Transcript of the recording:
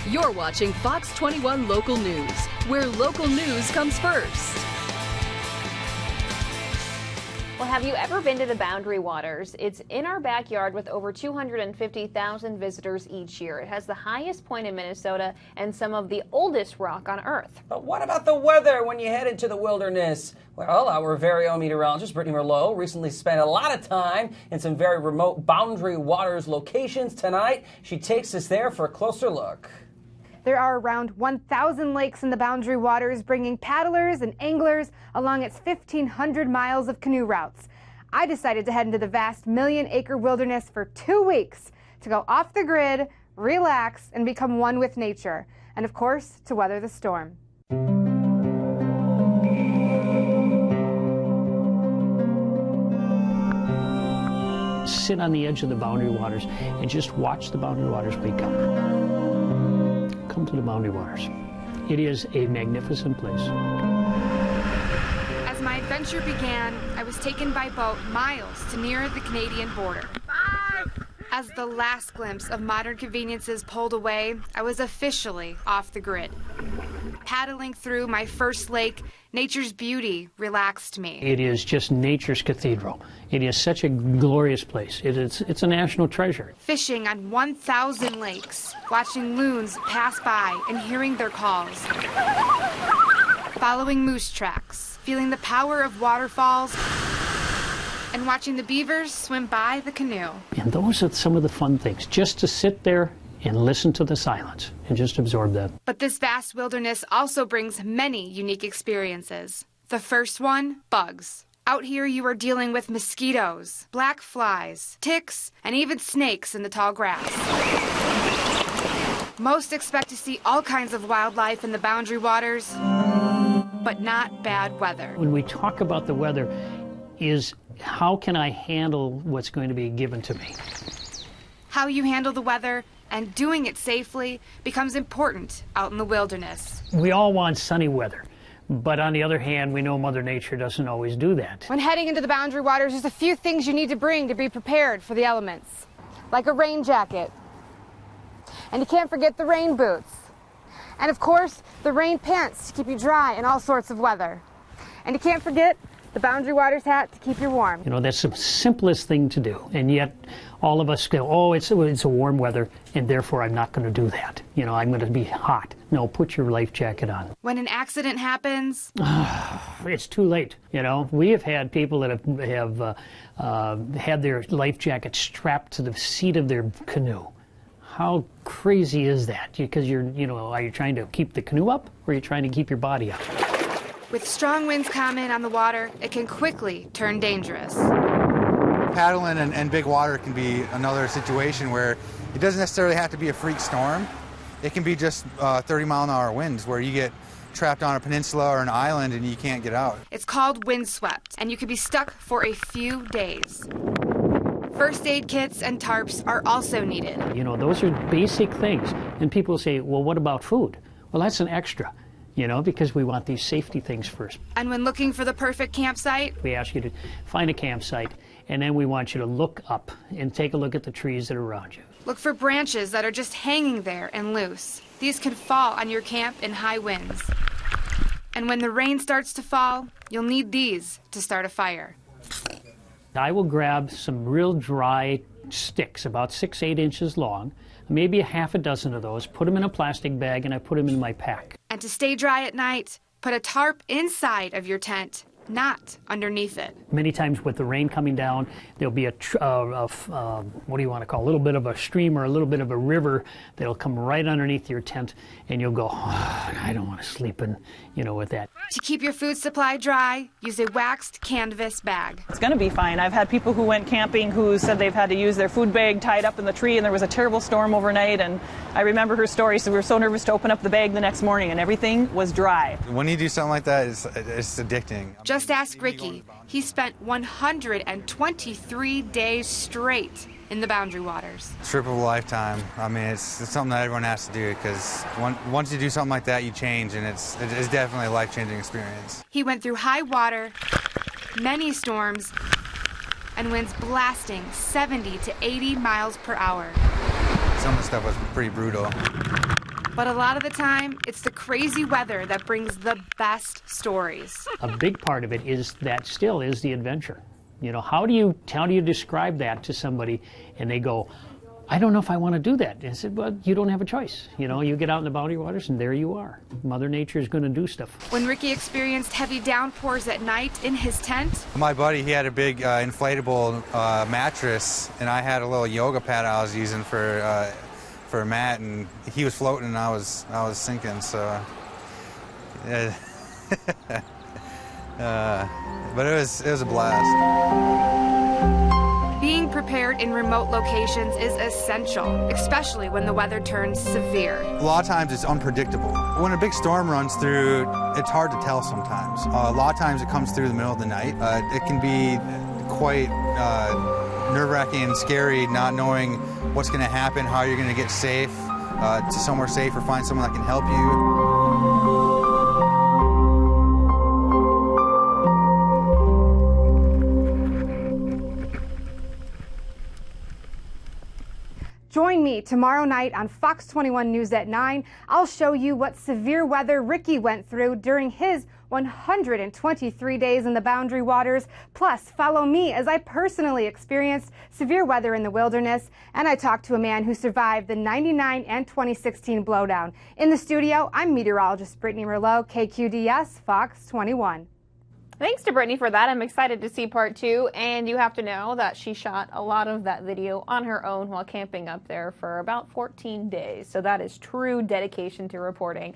You're watching Fox 21 Local News, where local news comes first. Well, have you ever been to the Boundary Waters? It's in our backyard with over 250,000 visitors each year. It has the highest point in Minnesota and some of the oldest rock on Earth. But what about the weather when you head into the wilderness? Well, our very own meteorologist, Brittney Merlot, recently spent a lot of time in some very remote Boundary Waters locations. Tonight, she takes us there for a closer look. There are around 1,000 lakes in the Boundary Waters, bringing paddlers and anglers along its 1,500 miles of canoe routes. I decided to head into the vast million-acre wilderness for 2 weeks to go off the grid, relax, and become one with nature, and of course, to weather the storm. Sit on the edge of the Boundary Waters and just watch the Boundary Waters wake up. Come to the Boundary Waters. It is a magnificent place. As my adventure began, I was taken by boat miles to near the Canadian border. As the last glimpse of modern conveniences pulled away, I was officially off the grid. Paddling through my first lake, nature's beauty relaxed me. It is just nature's cathedral. It is such a glorious place. It's a national treasure. Fishing on 1,000 lakes, watching loons pass by and hearing their calls. Following moose tracks, feeling the power of waterfalls, and watching the beavers swim by the canoe. And those are some of the fun things, just to sit there and listen to the silence and just absorb that. But this vast wilderness also brings many unique experiences. The first one, bugs. Out here you are dealing with mosquitoes, black flies, ticks, and even snakes in the tall grass. Most expect to see all kinds of wildlife in the Boundary Waters, but not bad weather. When we talk about the weather, is how can I handle what's going to be given to me? How you handle the weather and doing it safely becomes important out in the wilderness. We all want sunny weather, but on the other hand, we know Mother Nature doesn't always do that. When heading into the Boundary Waters, there's a few things you need to bring to be prepared for the elements, like a rain jacket. And you can't forget the rain boots. And of course, the rain pants to keep you dry in all sorts of weather. And you can't forget the Boundary Waters hat to keep you warm. You know, that's the simplest thing to do. And yet, all of us go, oh, it's a warm weather, and therefore I'm not going to do that. You know, I'm going to be hot. No, put your life jacket on. When an accident happens, it's too late. You know, we have had people that have had their life jacket strapped to the seat of their canoe. How crazy is that? Because are you trying to keep the canoe up, or are you trying to keep your body up? with strong winds coming on the water, it can quickly turn dangerous. Paddling and big water can be another situation where it doesn't necessarily have to be a freak storm. It can be just 30-mile-an-hour winds where you get trapped on a peninsula or an island and you can't get out. It's called windswept, and you could be stuck for a few days. First aid kits and tarps are also needed. You know, those are basic things. And people say, well, what about food? Well, that's an extra, you know, because we want these safety things first. And when looking for the perfect campsite, we ask you to find a campsite, and then we want you to look up and take a look at the trees that are around you. Look for branches that are just hanging there and loose. These can fall on your camp in high winds. And when the rain starts to fall, you'll need these to start a fire. I will grab some real dry sticks, about 6-8 inches long, maybe a half a dozen of those, put them in a plastic bag, and I put them in my pack. And to stay dry at night, put a tarp inside of your tent, not underneath it. Many times with the rain coming down, there'll be what do you want to call, a little bit of a stream or a little bit of a river that'll come right underneath your tent, and you'll go, oh, I don't want to sleep in, with that. To keep your food supply dry, use a waxed canvas bag. It's going to be fine. I've had people who went camping who said they've had to use their food bag tied up in the tree, and there was a terrible storm overnight, and I remember her story, so we were so nervous to open up the bag the next morning, and everything was dry. When you do something like that, it's addicting. Just ask Ricky. He spent 123 days straight in the Boundary Waters. Trip of a lifetime. I mean, it's something that everyone has to do, because once you do something like that, you change, and it's definitely a life-changing experience. He went through high water, many storms, and winds blasting 70 to 80 miles per hour. Some of the stuff was pretty brutal. But a lot of the time, it's the crazy weather that brings the best stories. A big part of it is that still is the adventure. You know, how do you describe that to somebody and they go, I don't know if I want to do that. And I said, well, you don't have a choice. You know, you get out in the boundary waters and there you are. Mother Nature is going to do stuff. When Ricky experienced heavy downpours at night in his tent, My buddy, he had a big inflatable mattress, and I had a little yoga pad I was using for a mat, and he was floating and I was sinking. So, but it was a blast. being prepared in remote locations is essential, especially when the weather turns severe. A lot of times it's unpredictable. When a big storm runs through, it's hard to tell sometimes. A lot of times it comes through the middle of the night. It can be quite nerve-wracking and scary, not knowing what's going to happen, how you're going to get safe, to somewhere safe, or find someone that can help you. Join me tomorrow night on Fox 21 News at 9. I'll show you what severe weather Ricky went through during his 123 days in the Boundary Waters. Plus, follow me as I personally experienced severe weather in the wilderness, and I talked to a man who survived the 99 and 2016 blowdown. In the studio, I'm meteorologist Brittney Merlot, KQDS, Fox 21. Thanks to Brittney for that. I'm excited to see part 2, and you have to know that she shot a lot of that video on her own while camping up there for about 14 days. So that is true dedication to reporting.